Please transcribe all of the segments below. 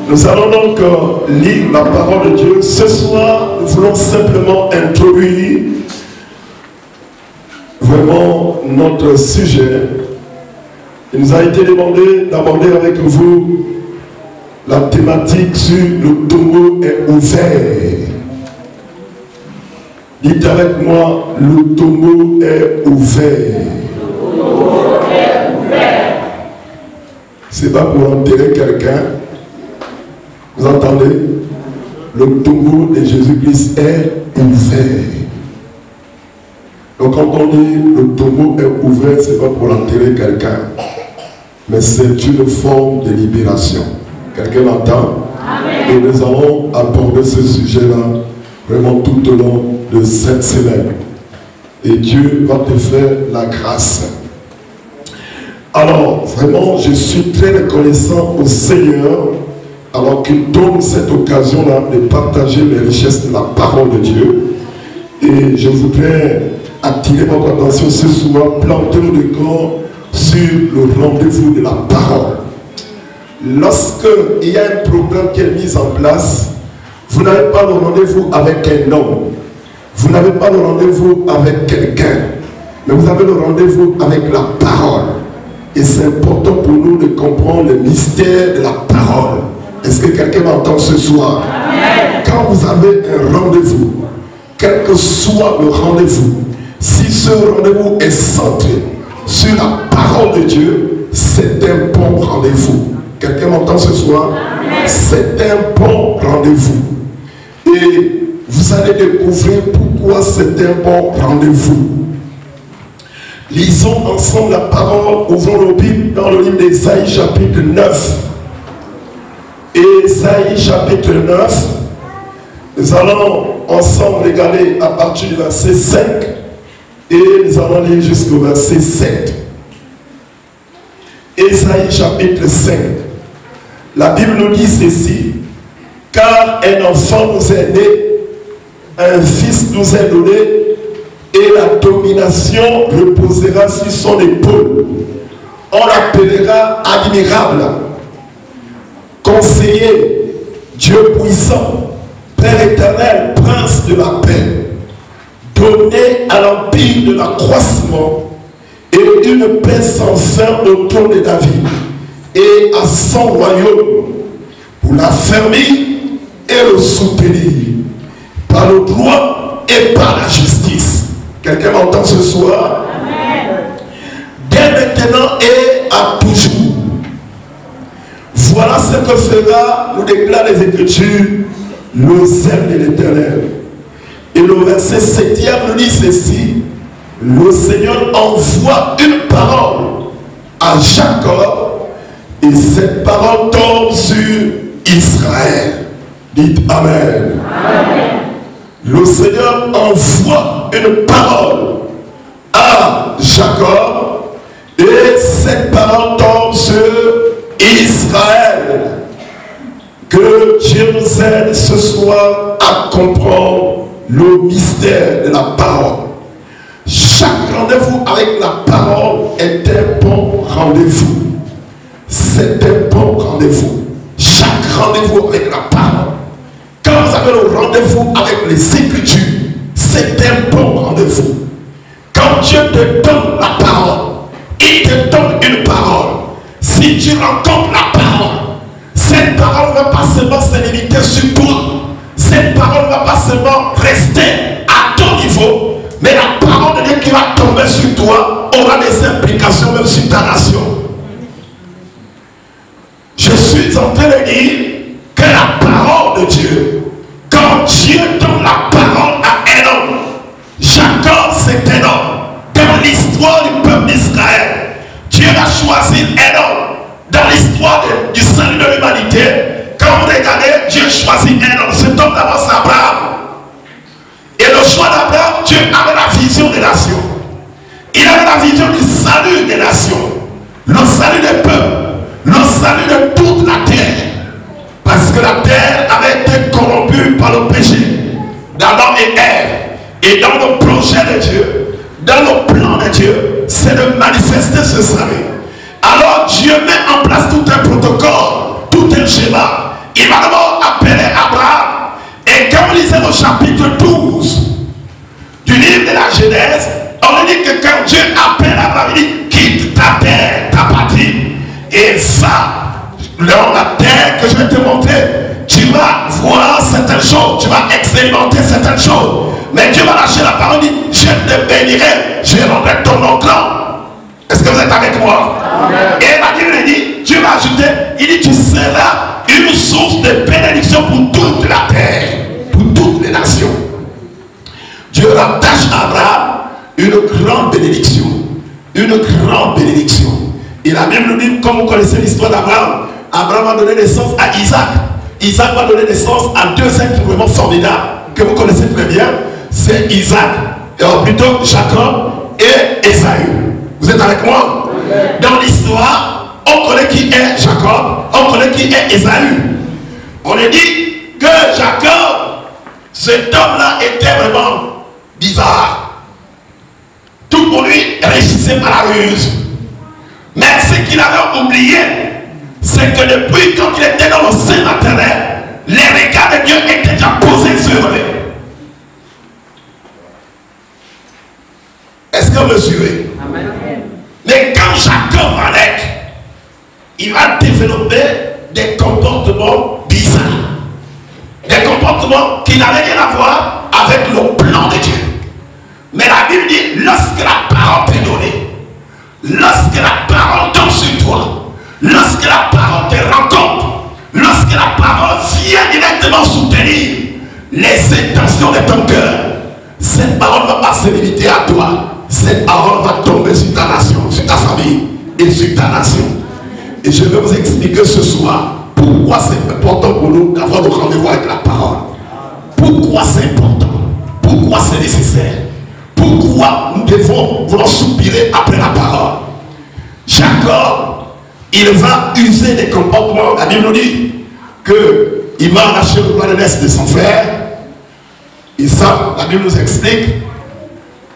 Nous allons donc lire la parole de Dieu. Ce soir, nous voulons simplement introduire vraiment notre sujet. Il nous a été demandé d'aborder avec vous la thématique sur le tombeau est ouvert. Dites avec moi, le tombeau est ouvert. C'est pas pour enterrer quelqu'un. Vous entendez? Le tombeau de Jésus-Christ est ouvert. Donc quand on dit le tombeau est ouvert, c'est pas pour enterrer quelqu'un, mais c'est une forme de libération. Quelqu'un m'entend? Et nous allons aborder ce sujet-là vraiment tout au long de cette semaine. Et Dieu va te faire la grâce. Alors, vraiment, je suis très reconnaissant au Seigneur, alors qu'il donne cette occasion-là de partager les richesses de la parole de Dieu. Et je voudrais attirer votre attention ce soir, planter le décor sur le rendez-vous de la parole. Lorsqu'il y a un programme qui est mis en place, vous n'avez pas le rendez-vous avec un homme, vous n'avez pas le rendez-vous avec quelqu'un, mais vous avez le rendez-vous avec la parole. Et c'est important pour nous de comprendre le mystère de la parole. Est-ce que quelqu'un m'entend ce soir? Amen. Quand vous avez un rendez-vous, quel que soit le rendez-vous, si ce rendez-vous est centré sur la parole de Dieu, c'est un bon rendez-vous. Quelqu'un m'entend ce soir? C'est un bon rendez-vous. Et vous allez découvrir pourquoi c'est un bon rendez-vous. Lisons ensemble la parole, ouvrons nos Bibles dans le livre d'Ésaïe chapitre 9. Ésaïe chapitre 9. Nous allons ensemble regarder à partir du verset 5 et nous allons lire jusqu'au verset 7. Ésaïe chapitre 5. La Bible nous dit ceci: car un enfant nous est né, un fils nous est donné, et la domination reposera sur son épaule. On l'appellera admirable, conseiller, Dieu puissant, Père éternel, prince de la paix. Donné à l'empire de l'accroissement et une paix sans fin au trône de David et à son royaume, pour l'affermir et le soutenir par le droit et par la justice. Quelqu'un m'entend ce soir? Amen. Dès maintenant et à toujours. Voilà ce que fera, nous déclare les Écritures, le zèle de l'Éternel. Et le verset 7 nous dit ceci: le Seigneur envoie une parole à Jacob, et cette parole tombe sur Israël. Dites Amen. Amen. Le Seigneur envoie une parole à Jacob, et cette parole tombe sur Israël. Que Dieu nous aide ce soir à comprendre le mystère de la parole. Chaque rendez-vous avec la parole est un bon rendez-vous. C'est un bon rendez-vous. Chaque rendez-vous avec la parole. Quand vous avez le rendez-vous avec les Écritures, c'est un bon rendez-vous. Quand Dieu te donne la parole, il te donne une parole. Si tu rencontres la parole, cette parole ne va pas seulement se limiter sur toi. Cette parole ne va pas seulement rester à ton niveau, mais la parole de Dieu qui va tomber sur toi aura des implications même sur ta nation. Je suis en train de dire que la parole de Dieu, quand Dieu donne la parole à un homme, Jacob c'est un homme. Dans l'histoire du peuple d'Israël, Dieu a choisi un homme. Dans l'histoire du salut de l'humanité, quand vous regardez, Dieu choisit un homme. Cet homme d'abord c'est Abraham. Et le choix d'Abraham, Dieu avait la vision des nations. Il avait la vision du salut des nations, le salut des peuples, le salut de toute la terre. Parce que la terre avait été corrompue par le péché d'Adam et Ève. Et dans le projet de Dieu, dans le plan de Dieu, c'est de manifester ce salut. Alors Dieu met en place tout un protocole, tout un schéma. il va d'abord appeler Abraham. Et quand vous lisez au chapitre 12 du livre de la Genèse, on dit que quand Dieu appelle Abraham, il dit quitte ta terre, ta patrie, et ça, dans la terre que je vais te montrer, tu vas voir certaines choses, tu vas expérimenter certaines choses. Mais Dieu va lâcher la parole, il dit je te bénirai, je rendrai ton nom grand. Est-ce que vous êtes avec moi? Amen. Et la Bible dit, Dieu va ajouter, il dit tu seras une source de bénédiction pour toute la terre, pour toutes les nations. Dieu rattache à Abraham une grande bénédiction. Une grande bénédiction. Et la Bible nous dit, comme vous connaissez l'histoire d'Abraham, Abraham a donné naissance à Isaac. Isaac va donner naissance à deux êtres vraiment formidables que vous connaissez très bien. C'est Isaac, et plutôt Jacob et Ésaü. Vous êtes avec moi? Dans l'histoire, on connaît qui est Jacob, on connaît qui est Ésaü. On a dit que Jacob, cet homme-là était vraiment bizarre. Tout pour lui réussissait par la ruse. Mais ce qu'il avait oublié, c'est que depuis quand il était dans le sein maternel, les regards de Dieu étaient déjà posés sur lui. Est-ce que vous me suivez? Amen. Mais quand Jacob va naître, il va développer des comportements bizarres. Des comportements qui n'avaient rien à voir avec le plan de Dieu. Mais la Bible dit, lorsque la parole t'est donnée, lorsque la parole tombe sur toi, lorsque la parole te rencontre, lorsque la parole vient directement soutenir les intentions de ton cœur, cette parole ne va pas se limiter à toi. Cette parole va tomber sur ta nation, sur ta famille et sur ta nation. Et je vais vous expliquer ce soir pourquoi c'est important pour nous d'avoir le rendez-vous avec la parole. Pourquoi c'est important, pourquoi c'est nécessaire, pourquoi nous devons vouloir soupirer après la parole. Jacob, il va user des comportements. La Bible nous dit qu'il va arracher le bras de l'aise de son frère. Et ça, la Bible nous explique.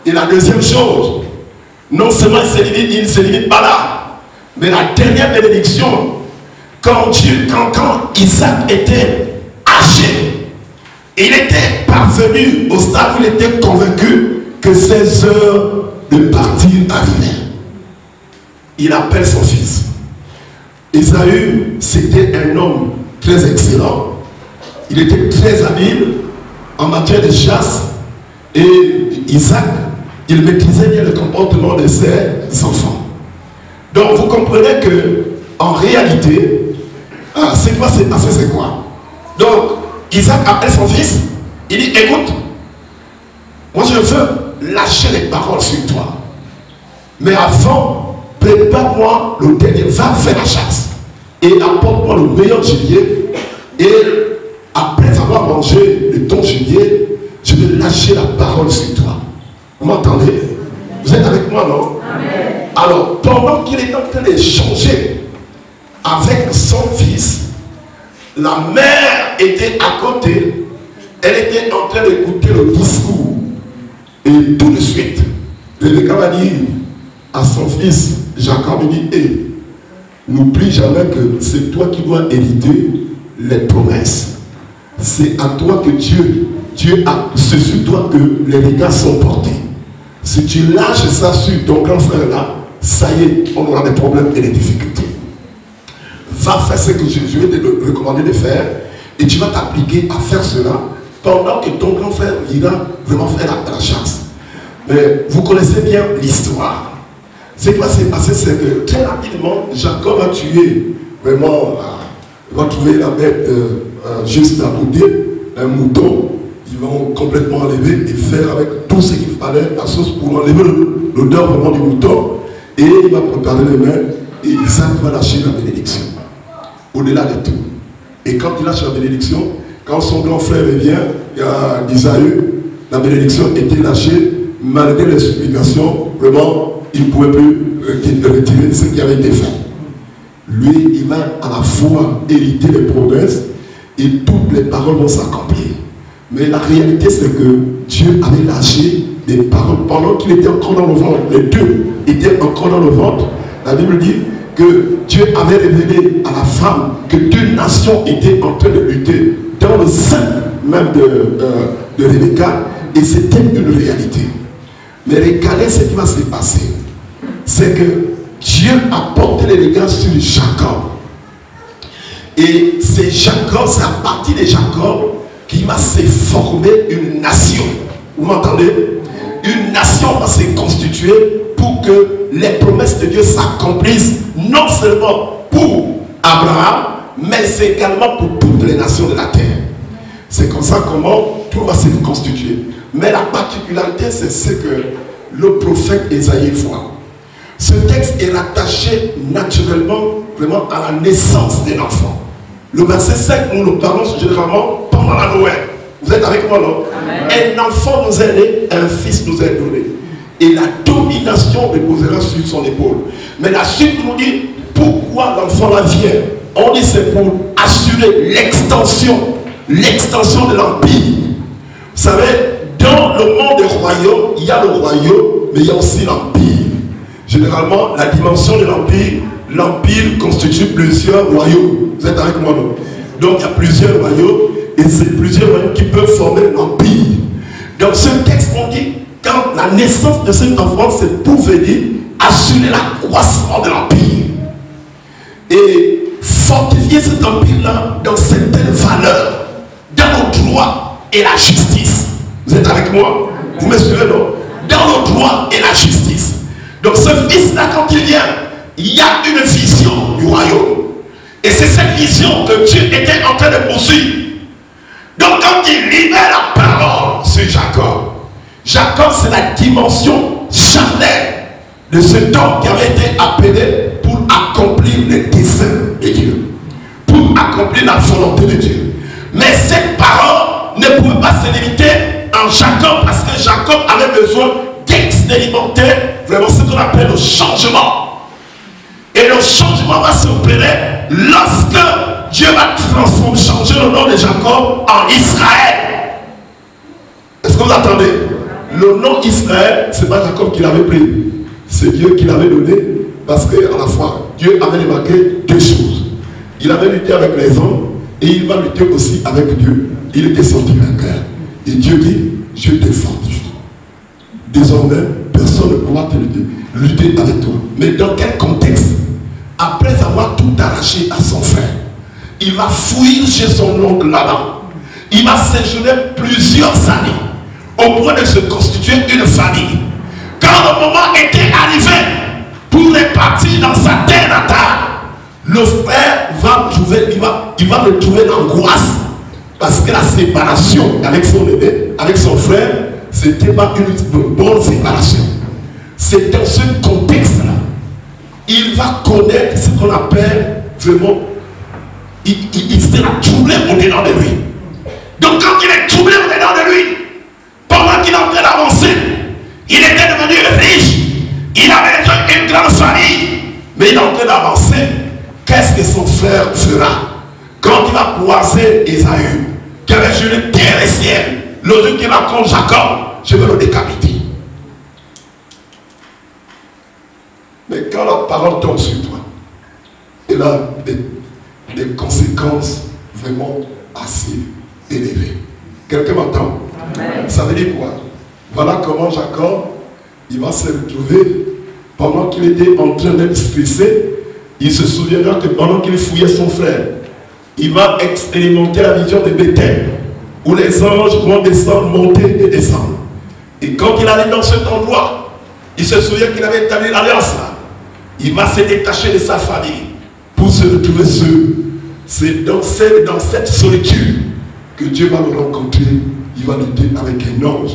Et la deuxième chose, non seulement il ne se limite pas là, mais la dernière bénédiction, quand Isaac était âgé, il était parvenu au stade où il était convaincu que ses heures de partir arrivaient. Il appelle son fils. Ésaü, c'était un homme très excellent. Il était très habile en matière de chasse. Et Isaac, il maîtrisait bien le comportement de ses enfants. Donc vous comprenez que en réalité, c'est quoi s'est passé, c'est quoi? Donc Isaac appelle son fils, il dit écoute, moi je veux lâcher les paroles sur toi. Mais avant, prépare-moi le dernier, va faire la chasse. Et apporte-moi le meilleur gibier. Et après avoir mangé le ton gibier, je vais lâcher la parole sur toi. Vous m'entendez? Vous êtes avec moi, non? Amen. Alors, pendant qu'il est en train d'échanger avec son fils, la mère était à côté. Elle était en train d'écouter le discours. Et tout de suite, Rebecca va dire à son fils, Jacob, il dit, hey, n'oublie jamais que c'est toi qui dois hériter les promesses. C'est à toi que Dieu a, c'est sur toi que les regards sont portés. Si tu lâches ça sur ton grand frère là, ça y est, on aura des problèmes et des difficultés. Va faire ce que Jésus te recommandé de faire et tu vas t'appliquer à faire cela pendant que ton grand frère ira vraiment faire la chasse. Mais vous connaissez bien l'histoire. Ce qui va se passer, c'est que très rapidement, Jacob a tué vraiment, il va trouver la bête juste à côté, un mouton. Ils vont complètement enlever et faire avec tout ce qu'il fallait, la sauce pour enlever l'odeur vraiment du mouton. Et il va préparer les mains et Isaac va lâcher la bénédiction. Au-delà de tout. Et quand il lâche la bénédiction, quand son grand frère revient, Isaïe, la bénédiction était lâchée, malgré les supplications, vraiment, il ne pouvait plus retirer ce qui avait été fait. Lui, il va à la fois hériter les promesses et toutes les paroles vont s'accomplir. Mais la réalité, c'est que Dieu avait lâché des paroles pendant qu'il était encore dans le ventre. Les deux étaient encore dans le ventre. La Bible dit que Dieu avait révélé à la femme que deux nations étaient en train de lutter dans le sein même de Rebecca, et c'était une réalité. Mais regardez ce qui va se passer. C'est que Dieu a porté les regards sur Jacob. Et c'est Jacob, c'est à partir de Jacob qui va se former une nation. Vous m'entendez? Une nation va se constituer pour que les promesses de Dieu s'accomplissent, non seulement pour Abraham, mais c'est également pour toutes les nations de la terre. C'est comme ça comment tout va se constituer. Mais la particularité, c'est ce que le prophète Ésaïe voit. Ce texte est rattaché naturellement vraiment à la naissance de l'enfant. Le verset 5, nous le parlons généralement pendant la Noël. Vous êtes avec moi, non? Amen. Un enfant nous est né, un fils nous est donné. Et la domination reposera sur son épaule. Mais la suite nous dit pourquoi l'enfant là vient. On dit c'est pour assurer l'extension de l'empire. Vous savez, dans le monde des royaumes, il y a le royaume, mais il y a aussi l'empire. Généralement, la dimension de l'empire constitue plusieurs royaumes. Vous êtes avec moi, non? Donc il y a plusieurs royaumes, et c'est plusieurs royaumes qui peuvent former l'empire. Donc ce texte, on dit, quand la naissance de cet enfant, c'est pour venir assurer l'accroissement de l'empire. Et fortifier cet empire-là dans certaines valeurs, dans le droit et la justice. Vous êtes avec moi? Vous me suivez, non? Dans le droit et la justice. Donc ce fils-là, quand il vient, il y a une vision du royaume. Et c'est cette vision que Dieu était en train de poursuivre. Donc quand il libère la parole sur Jacob, Jacob c'est la dimension charnelle de cet homme qui avait été appelé pour accomplir les desseins de Dieu, pour accomplir la volonté de Dieu. Mais cette parole ne pouvait pas se limiter en Jacob, parce que Jacob avait besoin d'expérimenter vraiment ce qu'on appelle le changement. Et le changement va s'opérer lorsque Dieu va transformer, changer le nom de Jacob en Israël. Est-ce que vous attendez? Le nom Israël, ce n'est pas Jacob qui l'avait pris, c'est Dieu qui l'avait donné, parce qu'à la fois, Dieu avait remarqué deux choses. Il avait lutté avec les hommes, et il va lutter aussi avec Dieu. Il était sorti vainqueur. Et Dieu dit, je te fortifie. Désormais, personne ne pourra te lutter avec toi. Mais dans quel contexte? Après avoir tout arraché à son frère, il va fuir chez son oncle là-bas. Il va séjourner plusieurs années au point de se constituer une famille. Quand le moment était arrivé pour repartir dans sa terre natale, le frère va le trouver l'angoisse, parce que la séparation avec son aîné, avec son frère, c'était pas une bonne séparation. C'est dans ce contexte-là, il va connaître ce qu'on appelle vraiment, il sera troublé au-dedans de lui. Donc quand il est troublé au-dedans de lui, pendant qu'il est en train d'avancer, il était devenu riche, il avait une grande famille, mais il est en train d'avancer. Qu'est-ce que son frère fera quand il va croiser Ésaü, qui avait juré terre et ciel, le jour qu'il rencontre Jacob, je vais le décapiter. Mais quand la parole tombe sur toi, elle a des conséquences vraiment assez élevées. Quelqu'un m'entend? Ça veut dire quoi? Voilà comment Jacob, il va se retrouver, pendant qu'il était en train d'être stressé, il se souviendra que pendant qu'il fouillait son frère, il va expérimenter la vision de Bethel, où les anges vont descendre, monter et descendre. Et quand il allait dans cet endroit, il se souvient qu'il avait établi l'alliance là. Il va se détacher de sa famille pour se retrouver seul. C'est dans cette solitude que Dieu va le rencontrer. Il va lutter avec un ange.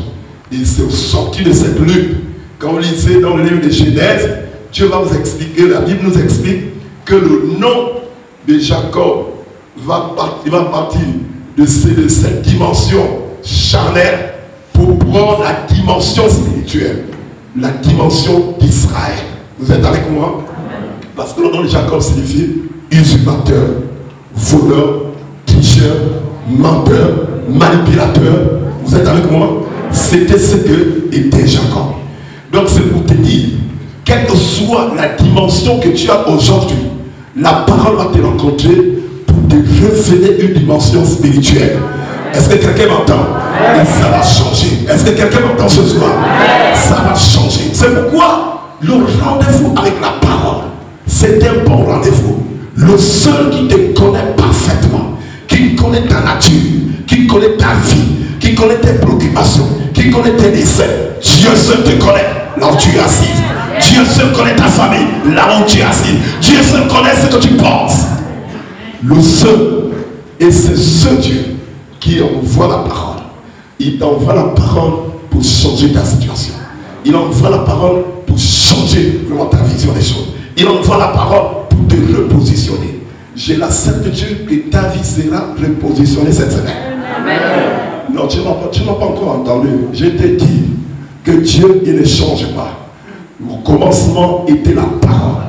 Et c'est au sorti de cette lutte, quand vous lisez dans le livre de Genèse, Dieu va vous expliquer, la Bible nous explique que le nom de Jacob va partir de cette dimension charnelle pour prendre la dimension spirituelle, la dimension d'Israël. Vous êtes avec moi? Parce que le nom de Jacob signifie usurpateur, voleur, tricheur, menteur, manipulateur. Vous êtes avec moi? C'était ce que était Jacob. Donc c'est pour te dire quelle que soit la dimension que tu as aujourd'hui, la parole va te rencontrer pour te révéler une dimension spirituelle. Est-ce que quelqu'un m'entend? Et ça va changer. Est-ce que quelqu'un m'entend ce soir? Ça va changer. C'est pourquoi le rendez-vous avec la parole, c'est un bon rendez-vous. Le seul qui te connaît parfaitement, qui connaît ta nature, qui connaît ta vie, qui connaît tes préoccupations, qui connaît tes désirs, Dieu seul te connaît là où tu es assis. Dieu seul connaît ta famille là où tu es assis. Dieu seul connaît ce que tu penses. Le seul, et c'est ce Dieu qui envoie la parole. Il t'envoie la parole pour changer ta situation. Il envoie la parole pour changer vraiment ta vision des choses. Il envoie la parole pour te repositionner. J'ai la certitude que ta vie sera repositionnée cette semaine. Amen. Non, tu n'as pas encore entendu. Je t'ai dit que Dieu, il ne change pas. Au commencement était la parole.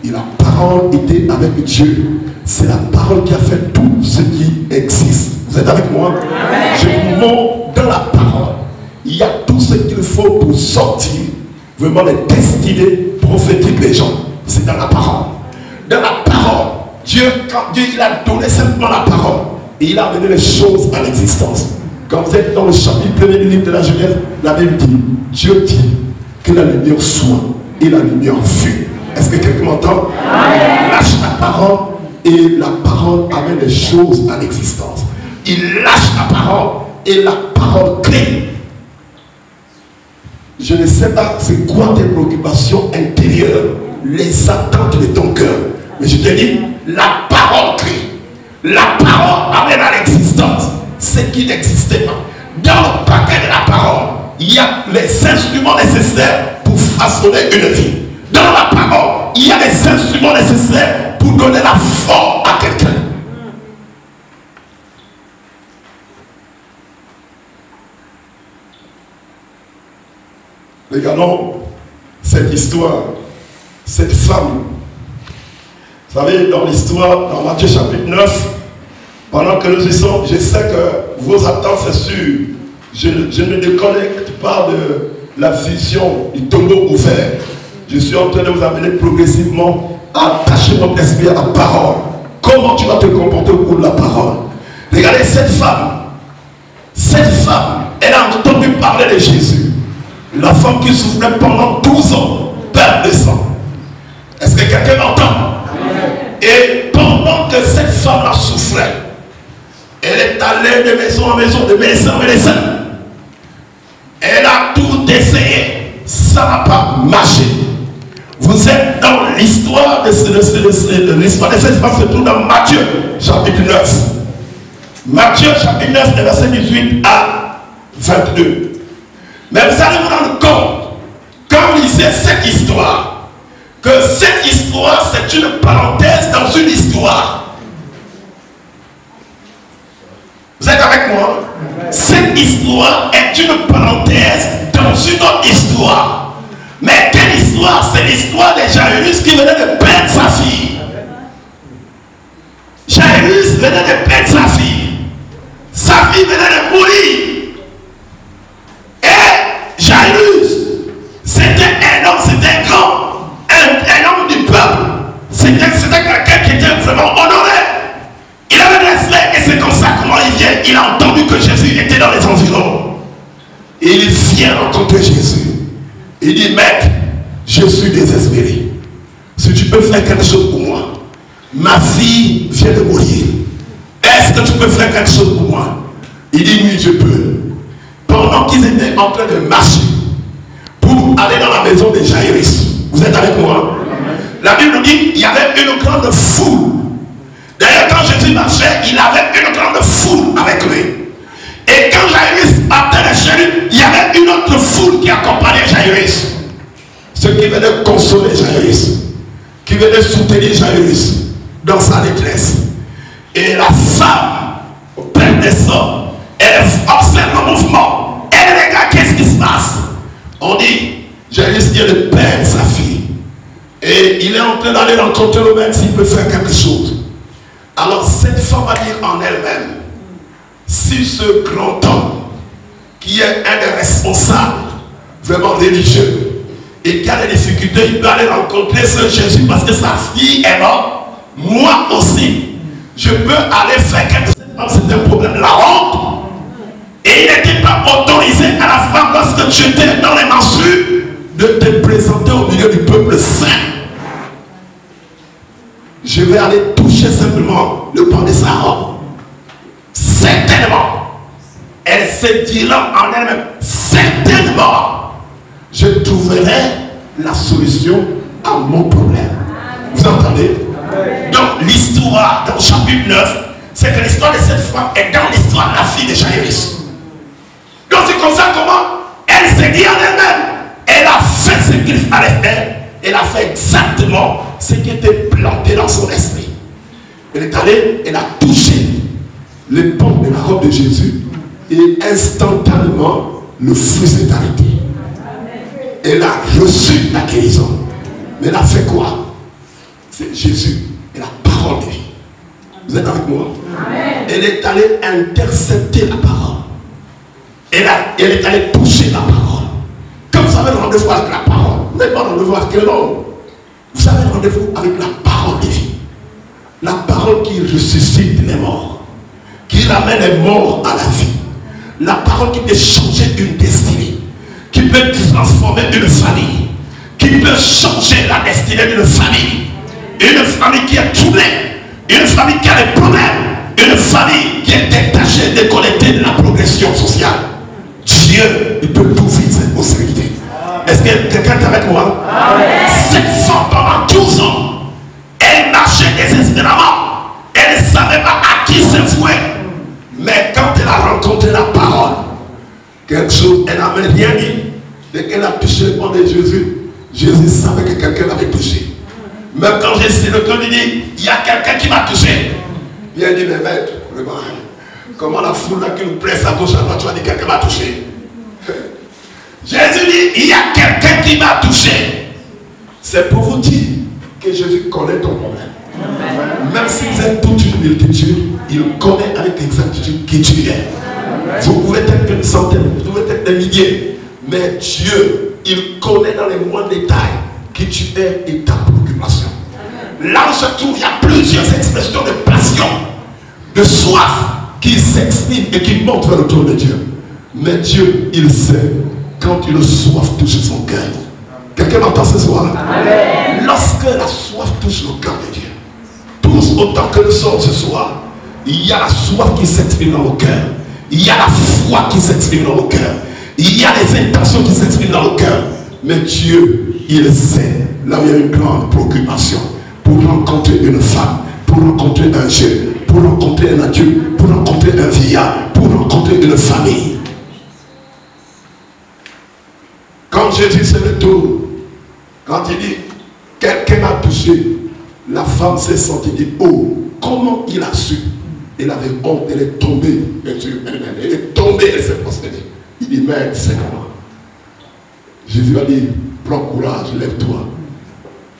Et la parole était avec Dieu. C'est la parole qui a fait tout ce qui existe. Vous êtes avec moi? Amen. Je vous montre dans la parole. Il y a tout ce qu'il faut pour sortir vraiment les destinées prophétiques des gens. C'est dans la parole. Dans la parole, quand Dieu il a donné simplement la parole, et il a amené les choses à l'existence. Quand vous êtes dans le chapitre 1er du livre de la Genèse, la Bible dit, Dieu dit que la lumière soit, et la lumière fut. Est-ce que quelqu'un m'entend? Lâche la parole, et la parole amène les choses à l'existence. Il lâche la parole, et la parole crée. Je ne sais pas c'est quoi tes préoccupations intérieures, les attentes de ton cœur. Mais je te dis, la parole crée. La parole amène à l'existence ce qui n'existait pas. Dans le paquet de la parole, il y a les instruments nécessaires pour façonner une vie. Dans la parole, il y a les instruments nécessaires pour donner la forme à quelqu'un. Regardons cette histoire, cette femme. Vous savez, dans l'histoire, dans Matthieu chapitre 9, pendant que nous y sommes, je sais que vos attentes, c'est sûr. Je ne déconnecte pas de la vision du tombeau ouvert. Je suis en train de vous amener progressivement à attacher votre esprit à la parole. Comment tu vas te comporter au cours de la parole? Regardez cette femme. Cette femme, elle a entendu parler de Jésus. La femme qui souffrait pendant 12 ans, perte de sang. Est-ce que quelqu'un m'entend? Et pendant que cette femme-là souffrait, elle est allée de maison en maison, de médecin en médecin. Elle a tout essayé. Ça n'a pas marché. Vous êtes dans l'histoire de cette femme, se trouve dans Matthieu, chapitre 9. Matthieu, chapitre 9, verset 18 à 22. Mais vous allez vous rendre compte, quand vous lisez cette histoire, que cette histoire, c'est une parenthèse dans une histoire. Vous êtes avec moi? Cette histoire est une parenthèse dans une autre histoire. Mais quelle histoire? C'est l'histoire de Jairus qui venait de perdre sa fille. Jairus venait de perdre sa fille. Sa fille venait de mourir. Et Jairus, c'était un homme, c'était un grand, un homme du peuple. C'était quelqu'un qui était vraiment honoré. Il avait de respect et c'est comme ça comment il vient. Il a entendu que Jésus était dans les environs. Et il vient rencontrer Jésus. Il dit, maître, je suis désespéré. Si tu peux faire quelque chose pour moi, ma fille vient de mourir. Est-ce que tu peux faire quelque chose pour moi? Il dit, oui, je peux. Pendant qu'ils étaient en train de marcher pour aller dans la maison de Jairus, vous êtes avec moi? La Bible dit, il y avait une grande foule. D'ailleurs, quand Jésus marchait, il avait une grande foule avec lui. Et quand Jairus partait de chez lui, il y avait une autre foule qui accompagnait Jairus. Ceux qui venaient consoler Jairus, qui venaient soutenir Jairus dans sa détresse. Et la femme, au père des sang, elle observe le mouvement. Elle regarde qu'est-ce qui se passe. On dit, Jairus vient de perdre sa fille. Et il est en train d'aller rencontrer le maître s'il peut faire quelque chose. Alors cette femme va dire en elle-même, si ce grand homme, qui est un des responsables vraiment religieux, et qui a des difficultés, il peut aller rencontrer ce Jésus parce que sa fille est morte. Moi aussi, je peux aller faire quelque chose. C'est un problème. La honte. Et il n'était pas autorisé à la femme lorsque tu étais dans les menstrues de te présenter au milieu du peuple saint. Je vais aller toucher simplement le pan de sa robe. Certainement, elle se dira en elle-même, certainement, je trouverai la solution à mon problème. Vous entendez? Donc l'histoire dans chapitre 9, c'est que l'histoire de cette femme est dans l'histoire de la fille de Jairus. Donc c'est comme ça comment elle s'est dit en elle-même. Elle a fait ce qu'il fallait faire. Elle a fait exactement ce qui était planté dans son esprit. Elle est allée, elle a touché les pans de la robe de Jésus et instantanément le flux s'est arrêté. Elle a reçu la guérison. Mais elle a fait quoi? C'est Jésus et la parole de vie. Vous êtes avec moi? Elle est allée intercepter la parole. Elle est allée toucher la parole. Quand vous avez rendez-vous avec la parole, vous n'avez pas rendez-vous avec l'homme. Vous avez rendez-vous avec la parole de vie. La parole qui ressuscite les morts, qui ramène les morts à la vie. La parole qui peut changer une destinée, qui peut transformer une famille, qui peut changer la destinée d'une famille. Une famille qui est troublée, une famille qui a des problèmes, une famille qui est détachée, déconnectée de la progression sociale. Dieu, il peut tout vivre cette possibilité. Est-ce que quelqu'un est avec moi? Cette femme pendant 12 ans, elle marchait désespérément. Elle ne savait pas à qui se vouer. Mais quand elle a rencontré la parole, quelque chose, elle n'avait rien dit. Dès qu'elle a touché le nom de Jésus, Jésus savait que quelqu'un l'avait touché. Même quand Jésus le lui dit, il y a quelqu'un qui m'a touché. Il a dit, mais maître, comment la foule là qui nous presse à gauche à droite, tu vas dire quelqu'un m'a touché. Jésus dit, il y a quelqu'un qui m'a touché. C'est pour vous dire que Jésus connaît ton problème. Même si vous êtes toute une multitude, il connaît avec exactitude qui tu es. Vous pouvez être une centaine, vous pouvez être des milliers, mais Dieu, il connaît dans les moindres détails qui tu es et ta préoccupation. Là où se trouve, il y a plusieurs expressions de passion, de soif qui s'expriment et qui montent vers le trône de Dieu. Mais Dieu, il sait quand il a soif touche son cœur. Quelqu'un m'entend ce soir? Amen. Lorsque la soif touche le cœur de Dieu, tous autant que nous sommes ce soir, il y a la soif qui s'exprime dans le cœur. Il y a la foi qui s'exprime dans le cœur. Il y a les intentions qui s'expriment dans le cœur. Mais Dieu, il sait là où il y a une grande préoccupation pour rencontrer une femme, pour rencontrer un jeune, pour rencontrer un adulte, pour rencontrer un vieillard, pour rencontrer une famille. Quand Jésus se retourne, quand il dit quelqu'un m'a touché, la femme s'est sentie dire, oh, comment il a su? Elle avait honte, elle est tombée, elle est tombée, elle s'est prosternée. Il dit, mais c'est comment? Jésus a dit, prends courage, lève-toi,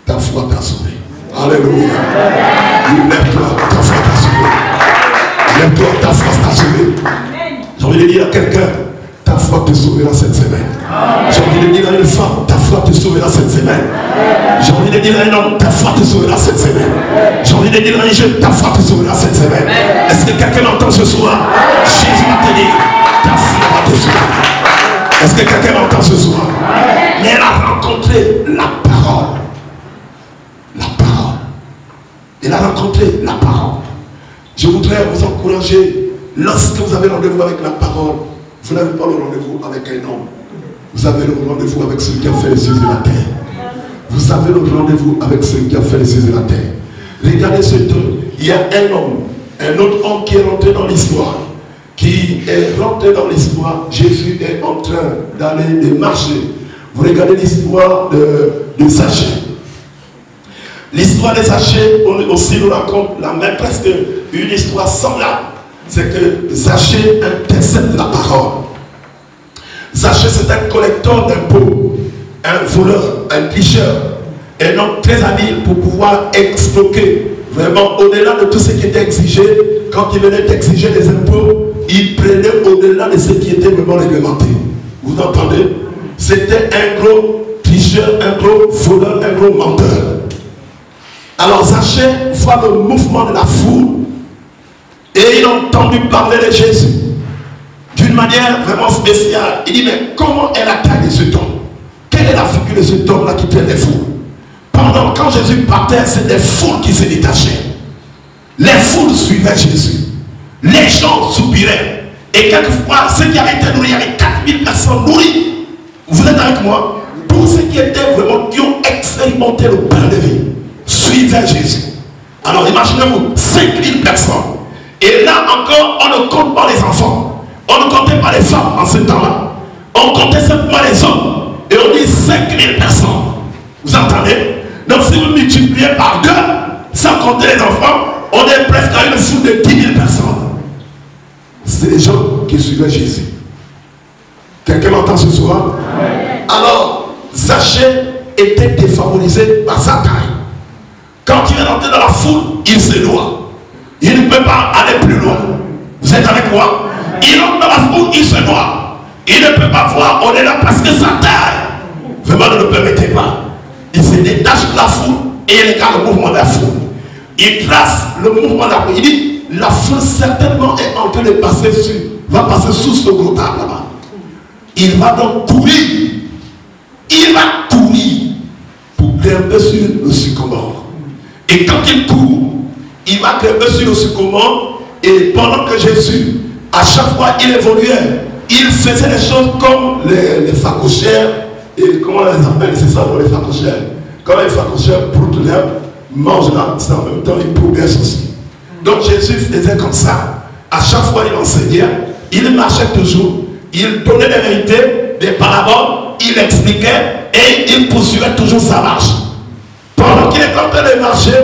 ta foi t'a sauvé. Alléluia. Lève-toi, ta foi t'a sauvé. Lève-toi, ta foi t'a sauvé. J'ai envie de dire à quelqu'un, ta foi te sauvera cette semaine. J'ai envie de dire à une femme, ta foi te sauvera cette semaine. J'ai envie de dire à un homme, ta foi te sauvera cette semaine. J'ai envie de dire à un jeune, ta foi te sauvera cette semaine. Est-ce que quelqu'un m'entend ce soir? Jésus va te dire, ta foi va te sauver. Est-ce que quelqu'un m'entend ce soir? Mais elle a rencontré la parole. La parole. Elle a rencontré la parole. Je voudrais vous encourager, lorsque vous avez rendez-vous avec la parole, vous n'avez pas le rendez-vous avec un homme. Vous avez le rendez-vous avec celui qui a fait les cieux et la terre. Vous avez le rendez-vous avec celui qui a fait les cieux et la terre. Regardez ce truc. Il y a un homme, un autre homme qui est rentré dans l'histoire. Qui est rentré dans l'histoire. Jésus est en train d'aller de marcher. Vous regardez l'histoire de Zachée. L'histoire de Zachée, on aussi nous raconte la même, presque une histoire semblable. C'est que Zachée intercepte la parole. Zachée, c'est un collecteur d'impôts, un voleur, un tricheur, un homme très habile pour pouvoir exploquer vraiment au-delà de tout ce qui était exigé. Quand il venait d'exiger des impôts, il prenait au-delà de ce qui était vraiment réglementé. Vous entendez? C'était un gros tricheur. tueur, un gros voleur, un gros menteur. Alors Zachée voit le mouvement de la foule et il a entendu parler de Jésus d'une manière vraiment spéciale. Il dit, mais comment est la taille de cet homme? Quelle est la figure de cet homme-là qui traite les foules? Pendant quand Jésus partait, c'est des foules qui se détachaient. Les foules suivaient Jésus. Les gens soupiraient. Et quelquefois, ceux qui avaient été nourris, il y avait 4000 personnes nourries. Vous êtes avec moi? Tous ceux qui étaient vraiment, qui ont expérimenté le pain de vie, suivaient Jésus. Alors imaginez-vous, 5000 personnes. Et là encore, on ne compte pas les enfants. On ne comptait pas les femmes en ce temps-là. On comptait simplement les hommes. Et on dit 5000 personnes. Vous entendez? Donc si vous multipliez par 2, sans compter les enfants, on est presque à une foule de 10 000 personnes. C'est les gens qui suivaient Jésus. Quelqu'un m'entend ce soir? Alors, Zachée était défavorisé par sa taille. Quand il est rentré dans la foule, il se noie. Il ne peut pas aller plus loin. Vous êtes avec moi? Il rentre dans la foule, il se noie. Il ne peut pas voir au-delà parce que sa taille, vraiment, ne le permettait pas. Il se détache de la foule et il regarde le mouvement de la foule. Il trace le mouvement de la foule. Il dit, la foule certainement est en train de passer sur, va passer sous ce gros table là-bas. Il va donc courir. Il va courir pour grimper sur le sycomore. Et quand il court, il va grimper sur le sycomore. Et pendant que Jésus, à chaque fois, il évoluait. Il faisait les choses comme les phacochères. Et comment on les appelle? C'est ça pour les phacochères. Quand les phacochères broutent l'herbe, mangent là, c'est en même temps, ils progressent aussi. Donc Jésus faisait comme ça. À chaque fois, il enseignait. Il marchait toujours. Il donnait des vérités, des paraboles. Il expliquait et il poursuivait toujours sa marche. Pendant qu'il est en train de marcher,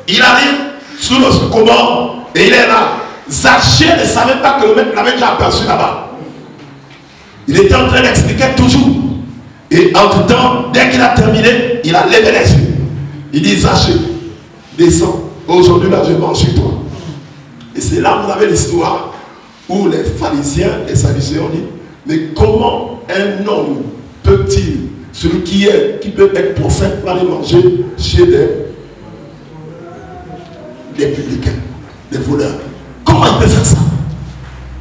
il arrive sous le sycomore et il est là. Zachée ne savait pas que le maître l'avait déjà aperçu là-bas. Il était en train d'expliquer toujours. Et entre-temps, dès qu'il a terminé, il a levé les yeux. Il dit, Zachée, descends. Aujourd'hui, là, je mange chez toi. Et c'est là que vous avez l'histoire où les pharisiens, les sadducéens ont dit, mais comment un homme peut-il, celui qui peut être prophète, aller manger chez des publicains, des voleurs? Comment il peut faire ça?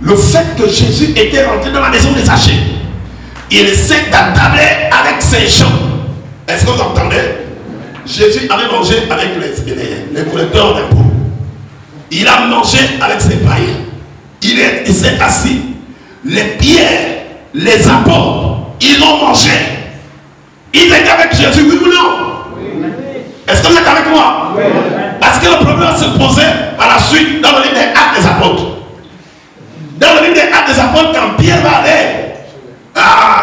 Le fait que Jésus était rentré dans la maison de Zachée, il s'est attablé avec ces gens. Est-ce que vous entendez? Jésus avait mangé avec les collecteurs d'impôts. Il a mangé avec ses païens. Il s'est assis. Les pierres, les apôtres, ils ont mangé. Ils étaient avec Jésus, oui ou non? Est-ce que vous êtes avec moi? Oui. Parce que le problème se posait par la suite dans le livre des Actes des Apôtres. Dans le livre des Actes des Apôtres, quand Pierre va aller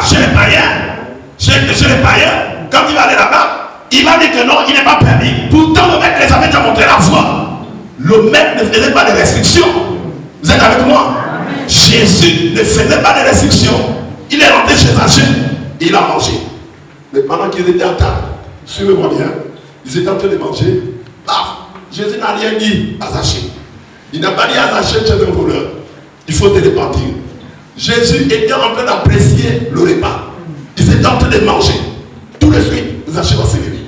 chez les païens, quand il va aller là-bas, il va dire que non, il n'est pas permis. Pourtant, le maître les avait déjà montré la voie. Le maître ne faisait pas de restrictions. Vous êtes avec moi? Jésus ne faisait pas de restrictions. Il est rentré chez Zachée, il a mangé. Mais pendant qu'ils étaient à table, suivez-moi bien, ils étaient en train de manger. Paf, Jésus n'a rien dit à Zachée. Il n'a pas dit à Zachée, tu es un voleur. Il faut te repentir. Jésus était en train d'apprécier le repas. Ils étaient en train de manger. Tout de suite, Zachée va se lever.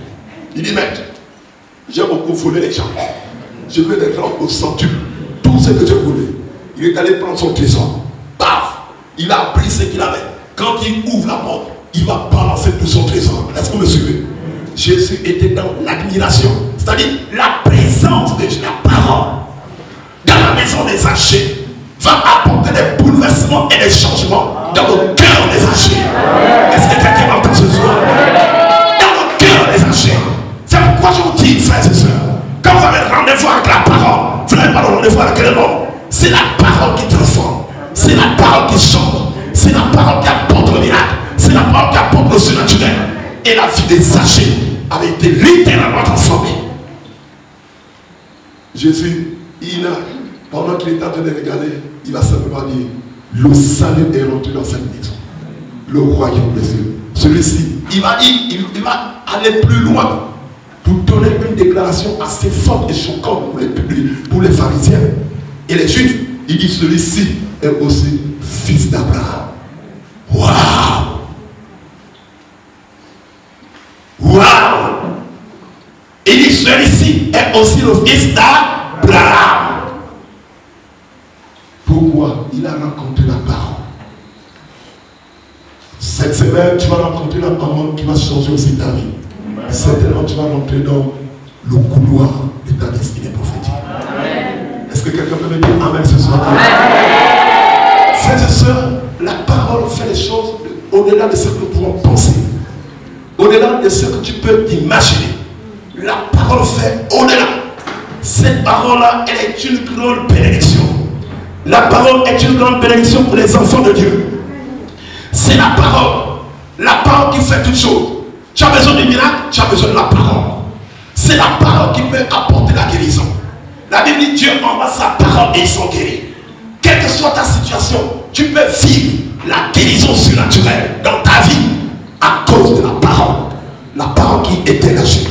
Il dit, maître, j'ai beaucoup volé les gens. Je veux les rendre au centuple. Tout ce que je voulais. Il est allé prendre son trésor. Paf! Il a pris ce qu'il avait. Quand il ouvre la porte, il va balancer tout son trésor. Est-ce que vous me suivez? Jésus était dans l'admiration. C'est-à-dire la présence de la parole dans la maison des Zachée va apporter des bouleversements et des changements dans le cœur des Zachée. Est-ce que quelqu'un m'entend ce soir? Dans le cœur des Zachée. C'est pourquoi je vous dis, frères et sœurs, quand vous avez rendez-vous avec la parole, vous n'avez pas le rendez-vous avec le nom. C'est la parole qui transforme. C'est la parole qui change. C'est la parole qui apporte le miracle. C'est la parole qui apporte le surnaturel. Et la vie des Zachée avait été littéralement transformée. Jésus, pendant qu'il est en train de regarder, il va simplement dire, le salut est rentré dans cette maison. Le royaume des cieux. Celui-ci, il va aller plus loin pour donner une déclaration assez forte et choquante pour les pharisiens et les juifs. Il dit, celui-ci est aussi fils d'Abraham. Waouh! Ismaël ici est aussi le fils d'Abraham. Pourquoi? Il a rencontré la parole. Cette semaine, tu vas rencontrer la parole qui va changer aussi ta vie. Certainement, tu vas rentrer dans le couloir de ta destinée prophétique. Est-ce que quelqu'un peut me dire Amen ce soir? Frères et sœurs, la parole fait les choses au-delà de ce que nous pouvons penser. Au-delà de ce que tu peux imaginer. La parole fait au-delà. Cette parole-là, elle est une grande bénédiction. La parole est une grande bénédiction pour les enfants de Dieu. C'est la parole qui fait toutes choses. Tu as besoin du miracle, tu as besoin de la parole. C'est la parole qui peut apporter la guérison. La Bible dit Dieu envoie sa parole et ils sont guéris. Quelle que soit ta situation, tu peux vivre la guérison surnaturelle dans ta vie à cause de la parole. La parole qui était lâchée.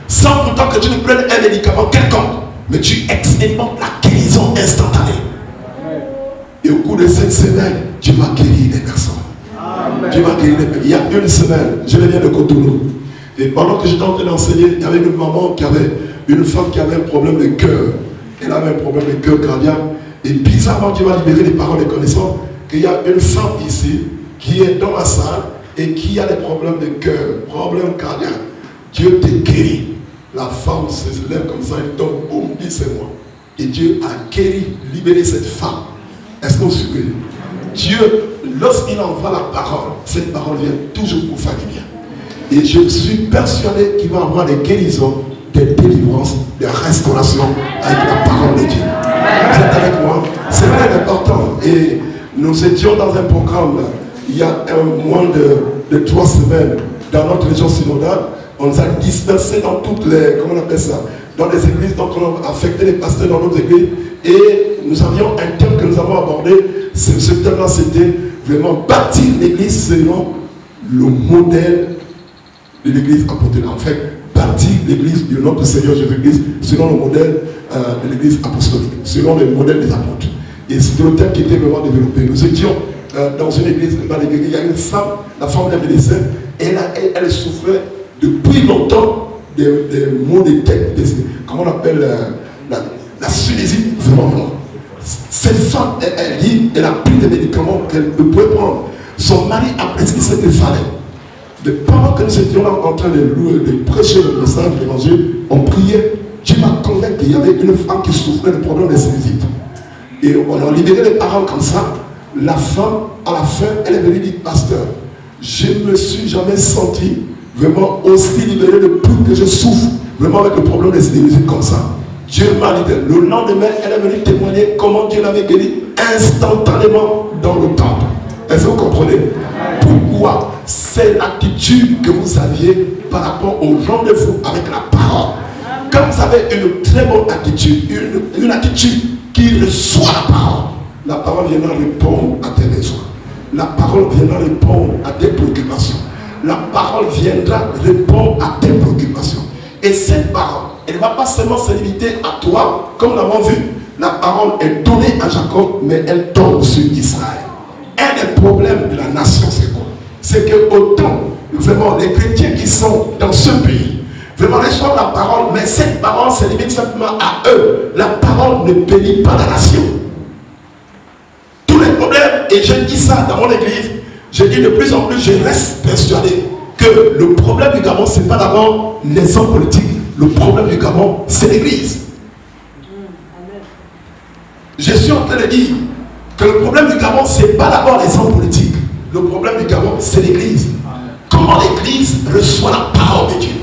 Sans pourtant que tu ne prennes un médicament quelconque, mais tu expérimentes la guérison instantanée. Et au cours de cette semaine, tu vas guérir des personnes. Tu vas guérir des personnes. Il y a une semaine, je viens de Cotonou. Et pendant que j'étais en train d'enseigner, il y avait une maman qui avait, une femme qui avait un problème de cœur. Elle avait un problème de cœur cardiaque. Et bizarrement, Dieu va libérer les paroles et connaissances qu'il y a une femme ici qui est dans la salle et qui a des problèmes de cœur, problèmes cardiaques. Dieu te guérit. La femme se lève comme ça, elle tombe, boum, dit c'est moi. Et Dieu a guéri, libéré cette femme. Est-ce que vous suivez? Dieu, lorsqu'il envoie la parole, cette parole vient toujours pour faire du bien. Et je suis persuadé qu'il va y avoir des guérisons, des délivrances, des restaurations avec la parole de Dieu. Vous êtes avec moi? C'est très important. Et nous étions dans un programme, il y a moins de 3 semaines, dans notre région synodale. On nous a dispersés dans toutes les, comment on appelle ça, dans les églises, donc on a affecté les pasteurs dans notre église. Et nous avions un thème que nous avons abordé. Ce thème-là, c'était vraiment bâtir l'église selon le modèle de l'église apostolique. En fait, bâtir l'église de notre Seigneur Jésus-Christ selon le modèle de l'église apostolique, selon le modèle des apôtres. Et c'était le thème qui était vraiment développé. Nous étions dans une église, il y a une femme, la femme d'un médecin, elle souffrait depuis longtemps des maux de tête, comment on appelle la sinusite, vraiment. Cette femme, elle dit, elle a pris des médicaments qu'elle ne pouvait prendre. Son mari a prescrit ce qu'il fallait. Mais pendant que nous étions là en train de prêcher le message de l'évangile, on priait. Dieu m'a convaincu qu'il y avait une femme qui souffrait de problèmes de sinusite. Et on a libéré les paroles comme ça. La femme, à la fin, elle est venue dire, pasteur, je ne me suis jamais senti vraiment aussi libéré de tout que je souffre, vraiment avec le problème des sinusite comme ça. Dieu m'a libéré. Le lendemain, elle est venue témoigner comment Dieu l'avait guéri instantanément dans le temple. Est-ce que vous comprenez? Pourquoi? C'est l'attitude que vous aviez par rapport aux gens de vous avec la parole. Quand vous avez une très bonne attitude, une attitude qui reçoit la parole viendra répondre à tes besoins. La parole viendra répondre à tes préoccupations. La parole viendra répondre à tes préoccupations. Et cette parole, elle ne va pas seulement se limiter à toi, comme nous l'avons vu. La parole est donnée à Jacob, mais elle tombe sur Israël. Un des problèmes de la nation, c'est quoi? C'est que autant, vraiment, les chrétiens qui sont dans ce pays, vraiment, reçoivent la parole, mais cette parole se limite simplement à eux. La parole ne bénit pas la nation. Tous les problèmes, et je dis ça dans mon église, je dis de plus en plus, je reste persuadé que le problème du Gabon, ce n'est pas d'abord les hommes politiques. Le problème du Gabon, c'est l'église. Je suis en train de dire que le problème du Gabon, ce n'est pas d'abord les hommes politiques. Le problème du Gabon, c'est l'église. Comment l'église reçoit la parole de Dieu?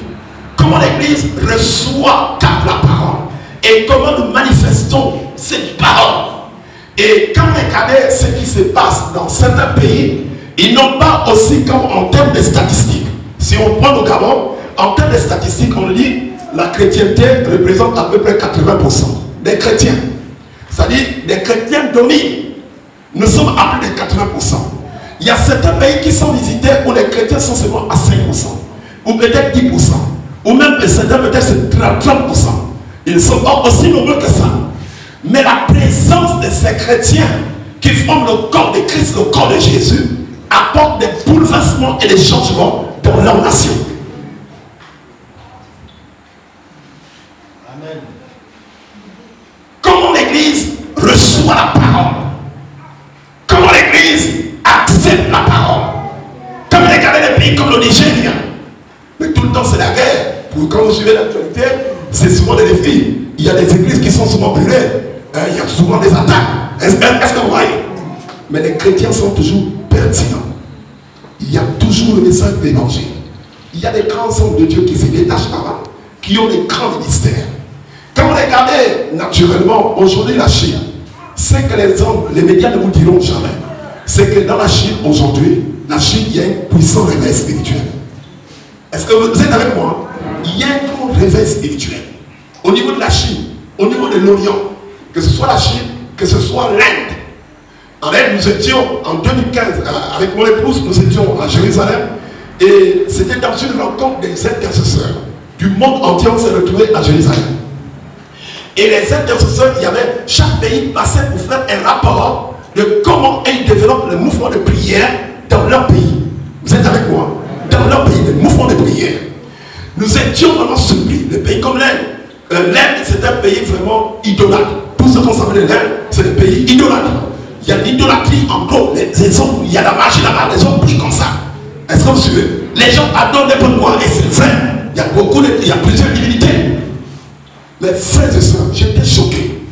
Comment l'église reçoit la parole? Et comment nous manifestons cette parole? Et quand on regarde ce qui se passe dans certains pays, ils n'ont pas aussi comme en termes de statistiques. Si on prend le Gabon, en termes de statistiques, on dit la chrétienté représente à peu près 80% des chrétiens. C'est-à-dire des chrétiens dominent. Nous sommes à plus de 80%. Il y a certains pays qui sont visités où les chrétiens sont seulement à 5%, ou peut-être 10%, ou même certains peut-être c'est 30%. Ils ne sont pas aussi nombreux que ça. Mais la présence de ces chrétiens qui forment le corps de Christ, le corps de Jésus, apporte des bouleversements et des changements dans leur nation. pays comme le Nigeria. Mais tout le temps c'est la guerre. Quand vous suivez l'actualité, c'est souvent des défis. Il y a des églises qui sont souvent brûlées. Il y a souvent des attaques. Est-ce que vous voyez? Mais les chrétiens sont toujours pertinents. Il y a toujours le message de l'évangile. Il y a des grands hommes de Dieu qui se détachent là-bas, qui ont des grands ministères. Quand vous regardez naturellement aujourd'hui la Chine, c'est que les médias ne vous diront jamais. C'est que dans la Chine aujourd'hui, la Chine, il y a un puissant réveil spirituel. Est-ce que vous êtes avec moi? Il y a un grand réveil spirituel. Au niveau de la Chine, au niveau de l'Orient, que ce soit la Chine, que ce soit l'Inde. En Inde, nous étions en 2015, avec mon épouse, nous étions à Jérusalem. Et c'était dans une rencontre des intercesseurs. Du monde entier, on s'est retrouvés à Jérusalem. Et les intercesseurs, il y avait, chaque pays passait pour faire un rapport de comment ils développent le mouvement de prière dans leur pays. Vous êtes avec moi? Dans leur pays, le mouvement de prière. Nous étions vraiment surpris. Les pays comme l'Inde. L'Inde, c'est un pays vraiment idolâtre. Tout ce qu'on s'appelle l'Inde, c'est un pays idolâtre. Il y a l'idolâtrie en gros. Il y a la magie là-bas, les hommes prient comme ça. Est-ce que vous suivez? Les gens adorent n'importe quoi et c'est vrai. Il y a plusieurs divinités. Mais frères et sœurs, j'étais choqué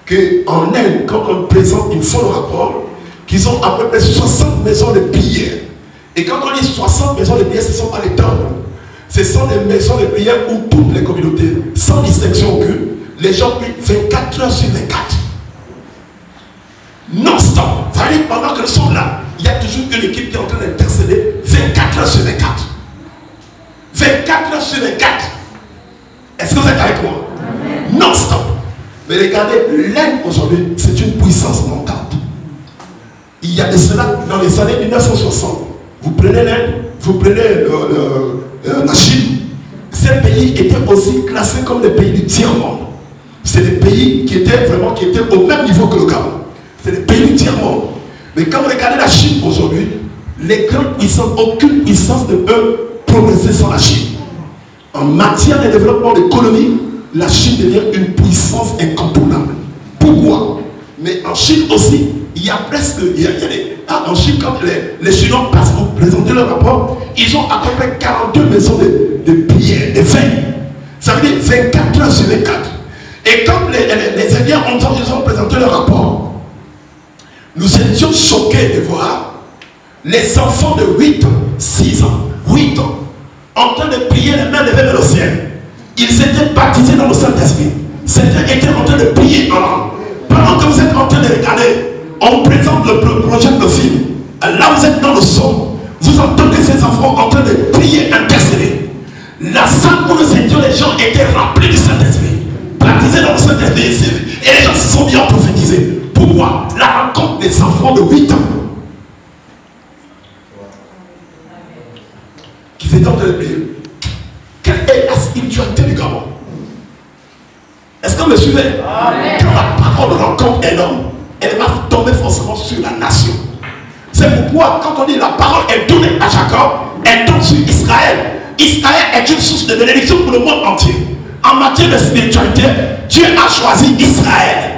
qu'en Inde, quand on présente, ils font le rapport qu'ils ont à peu près 60 maisons de prière. Et quand on dit 60 maisons de prière, ce ne sont pas les temples. Ce sont des maisons de prière où toutes les communautés, sans distinction aucune, les gens prient 24 heures sur 24. Non-stop. Ça veut dire pendant que nous sommes là, il y a toujours une équipe qui est en train d'intercéder 24 heures sur 24. 24 heures sur 24. Est-ce que vous êtes avec moi? Non-stop. Mais regardez, l'Inde aujourd'hui, c'est une puissance montante. Il y a de cela, dans les années 1960, vous prenez l'Inde, vous prenez la Chine, ces pays étaient aussi classés comme des pays du tiers-monde. C'est des pays qui étaient vraiment au même niveau que le Gabon. C'est des pays du tiers-monde. Mais quand vous regardez la Chine aujourd'hui, les grandes puissances, aucune puissance ne peut progresser sans la Chine. En matière de développement d'économie, la Chine devient une puissance incontournable. Pourquoi? Mais en Chine aussi, il y a presque, en Chine, quand les Chinois passent pour présenter leur rapport, ils ont à peu près 42 maisons de prière, de veille. Ça veut dire 24 heures sur 24. Et quand les Indiens ont présenté leur rapport, nous étions choqués de voir les enfants de 8 ans, 6 ans, 8 ans, en train de prier les mains levées vers le ciel. Ils étaient baptisés dans le Saint-Esprit. C'était étaient en train de prier en langue. Pendant que vous êtes en train de regarder, on présente le projet de film. Là vous êtes dans le son. Vous entendez ces enfants en train de prier, intercéder. La salle où nous étions, les gens étaient remplis du Saint-Esprit. Baptisés dans le Saint-Esprit. Et les gens se sont bien prophétisés. Pourquoi? La rencontre des enfants de 8 ans. Qui étaient en train de prier. Quelle est la spiritualité du Gabon? Est-ce que vous me suivez? Amen. Quand la parole rencontre un homme, elle va tomber forcément sur la nation. C'est pourquoi quand on dit la parole est donnée à Jacob, elle tombe sur Israël. Israël est une source de bénédiction pour le monde entier. En matière de spiritualité, Dieu a choisi Israël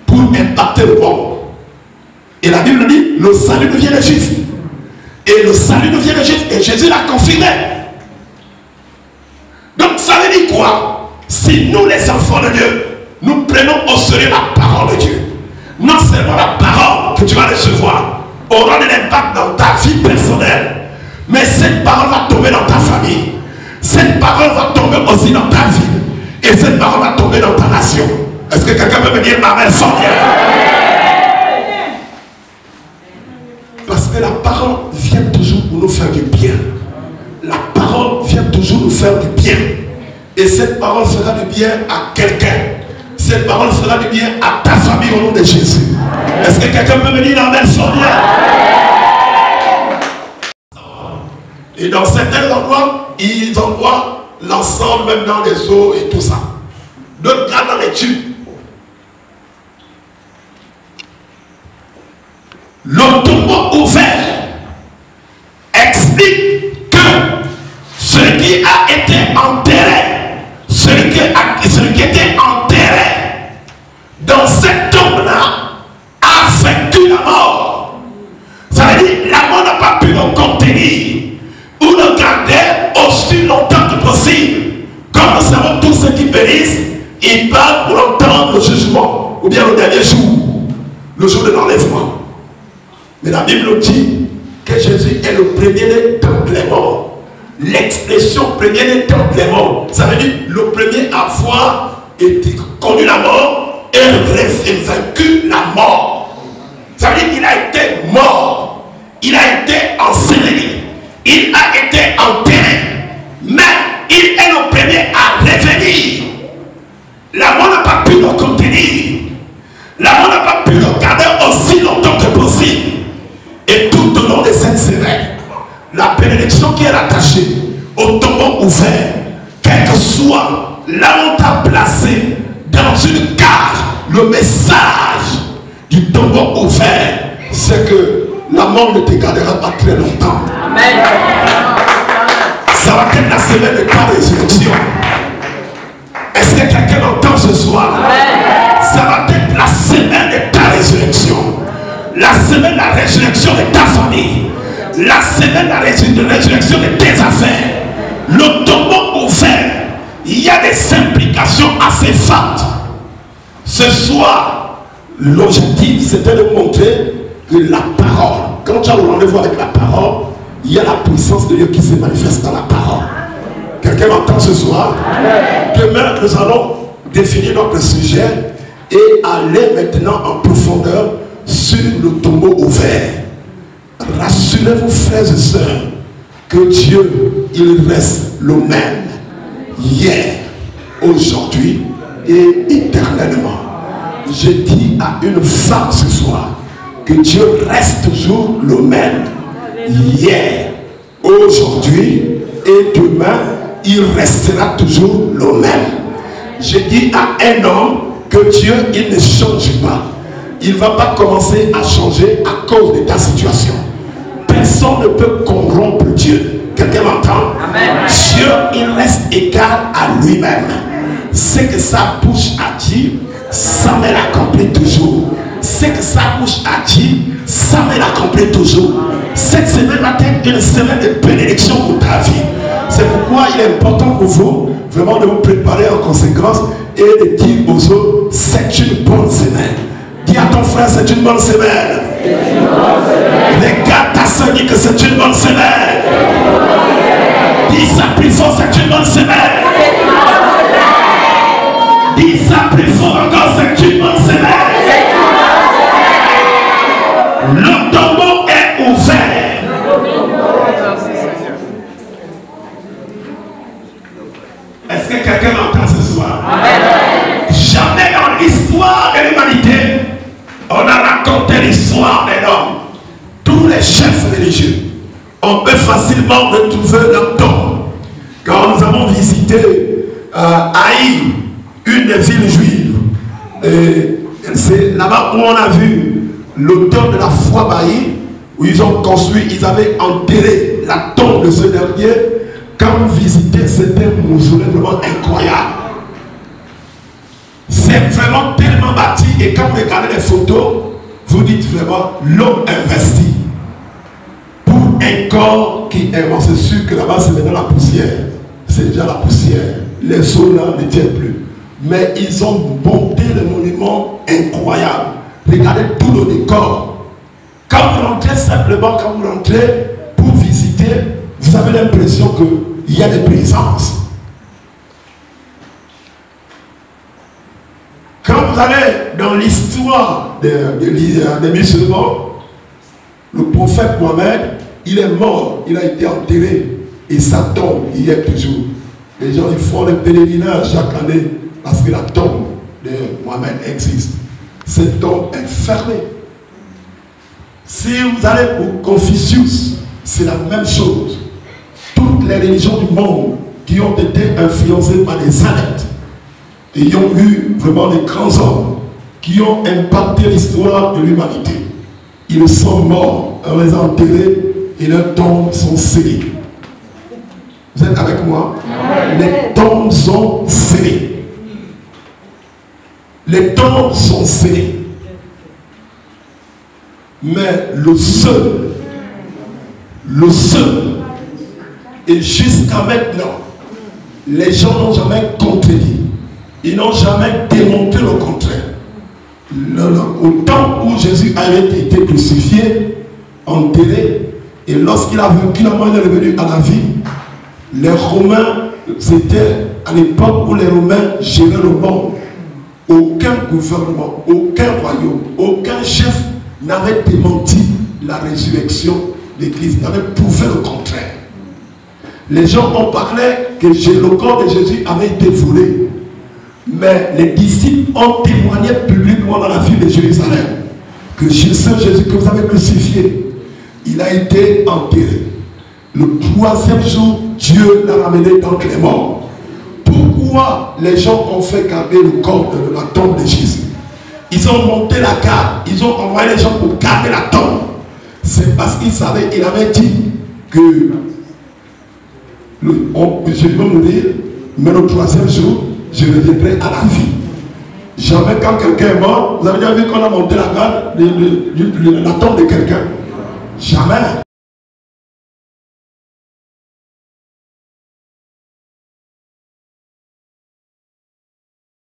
pour impacter le monde. Et la Bible dit, le salut nous vient des Juifs. Et le salut nous vient des Juifs. Et Jésus l'a confirmé. Donc ça veut dire quoi? Si nous les enfants de Dieu, nous prenons au sérieux la parole de Dieu, non seulement la parole que tu vas recevoir aura un impact dans ta vie personnelle, mais cette parole va tomber dans ta famille, cette parole va tomber aussi dans ta vie, et cette parole va tomber dans ta nation. Est-ce que quelqu'un peut me dire amen sans bien? Parce que la parole vient toujours pour nous faire du bien. La parole vient toujours nous faire du bien. Et cette parole fera du bien à quelqu'un. Cette parole fera du bien à ta famille au nom de Jésus. Est-ce que quelqu'un peut me dire amen sans bien? Et dans certains endroits, ils envoient l'ensemble même dans les eaux et tout ça. D'autres cas dans les tubes. Le tombeau ouvert explique que celui qui a été enterré, celui qui était enterré dans cette tombe-là a vaincu la mort. Ça veut dire la mort n'a pas pu le contenir. bénisse, il parle pour entendre le jugement, ou bien le dernier jour, le jour de l'enlèvement. Mais la Bible dit que Jésus est le premier-né d'entre les morts. L'expression premier-né d'entre les morts, ça veut dire le premier à avoir été connu la mort et vaincu la mort. Ça veut dire qu'il a été mort, il a été enseveli, il a été enterré, mais il est le premier à revenir. La mort n'a pas pu le contenir. La mort n'a pas pu le garder aussi longtemps que possible. Et tout au long de cette semaine, la bénédiction qui est attachée au tombeau ouvert, quel que soit là où on t'a placé dans une cage, le message du tombeau ouvert, c'est que la mort ne te gardera pas très longtemps. Amen. Ça va être la semaine de ta résurrection. Est-ce que quelqu'un entend ce soir? Amen. Ça va être la semaine de ta résurrection. La semaine de la résurrection de ta famille. La semaine de la résurrection de tes affaires. Le tombeau ouvert, il y a des implications assez fortes. Ce soir, l'objectif c'était de montrer que la parole, quand tu as le rendez-vous avec la parole, il y a la puissance de Dieu qui se manifeste dans la parole. Quelqu'un m'entend ce soir? Demain, nous allons définir notre sujet et aller maintenant en profondeur sur le tombeau ouvert. Rassurez-vous, frères et sœurs, que Dieu, il reste le même hier, aujourd'hui et éternellement. Je dis à une femme ce soir que Dieu reste toujours le même hier, aujourd'hui et demain. Il restera toujours le même. Je dis à un homme que Dieu, il ne change pas. Il ne va pas commencer à changer à cause de ta situation. Personne ne peut corrompre Dieu. Quelqu'un m'entend? Dieu, il reste égal à lui-même. Ce que sa bouche a dit, ça me l'accomplit toujours. Ce que sa bouche a dit, ça me l'accomplit toujours. Cette semaine va être une semaine de bénédiction pour ta vie. C'est pourquoi il est important pour vous vraiment de vous préparer en conséquence et de dire aux autres, c'est une bonne semaine. Dis à ton frère, c'est une bonne semaine. Regarde ta soeur, dis que c'est une bonne semaine. Dis ça plus fort, c'est une bonne semaine. Dis ça plus fort encore, c'est une bonne semaine. Le tombeau est ouvert. Est-ce que quelqu'un m'entend ce soir? Amen. Jamais dans l'histoire de l'humanité, on a raconté l'histoire des hommes. Tous les chefs religieux, on peut facilement retrouver leur tombe. Quand nous avons visité Haï, une des villes juives, et c'est là-bas où on a vu l'auteur de la foi Baï, où ils ont construit, ils avaient enterré la tombe de ce dernier. Quand vous visitez, c'était un mausolée vraiment incroyable. C'est vraiment tellement bâti et quand vous regardez les photos, vous dites vraiment l'homme investi pour un corps qui est mort. C'est sûr que là-bas c'est maintenant la poussière. C'est déjà la poussière. Les eaux là ne tiennent plus. Mais ils ont monté le monument incroyable. Regardez tout le décor. Quand vous rentrez simplement, quand vous rentrez pour visiter, vous avez l'impression qu'il y a des présences. Quand vous allez dans l'histoire des musulmans, le prophète Mohammed, il est mort, il a été enterré et sa tombe il y est toujours. Les gens ils font le pèlerinage chaque année parce que la tombe de Mohammed existe. Cette tombe est fermée. Si vous allez pour Confucius, c'est la même chose. Toutes les religions du monde qui ont été influencées par les adeptes et qui ont eu vraiment des grands hommes qui ont impacté l'histoire de l'humanité. Ils sont morts, on les a enterrés et leurs tombes sont scellées. Vous êtes avec moi? Les tombes sont scellées. Les tombes sont scellées. Mais le seul, et jusqu'à maintenant, les gens n'ont jamais contredit Ils n'ont jamais démontré le contraire. Au temps où Jésus avait été crucifié, enterré, et lorsqu'il a vaincu la mort, il est revenu à la vie. Les Romains, c'était à l'époque où les Romains géraient le monde. Aucun gouvernement, aucun royaume, aucun chef n'avait démenti la résurrection de Christ, n'avait prouvé le contraire. Les gens ont parlé que le corps de Jésus avait été volé. Mais les disciples ont témoigné publiquement dans la ville de Jérusalem que ce Jésus que vous avez crucifié, il a été enterré. Le troisième jour, Dieu l'a ramené d'entre les morts. Pourquoi les gens ont fait garder le corps de la tombe de Jésus? Ils ont monté la garde, ils ont envoyé les gens pour garder la tombe. C'est parce qu'ils savaient, il avait dit que je vais mourir, mais le troisième jour, je reviendrai à la vie. Jamais quand quelqu'un est mort, vous avez déjà vu qu'on a monté la garde, la tombe de quelqu'un? Jamais.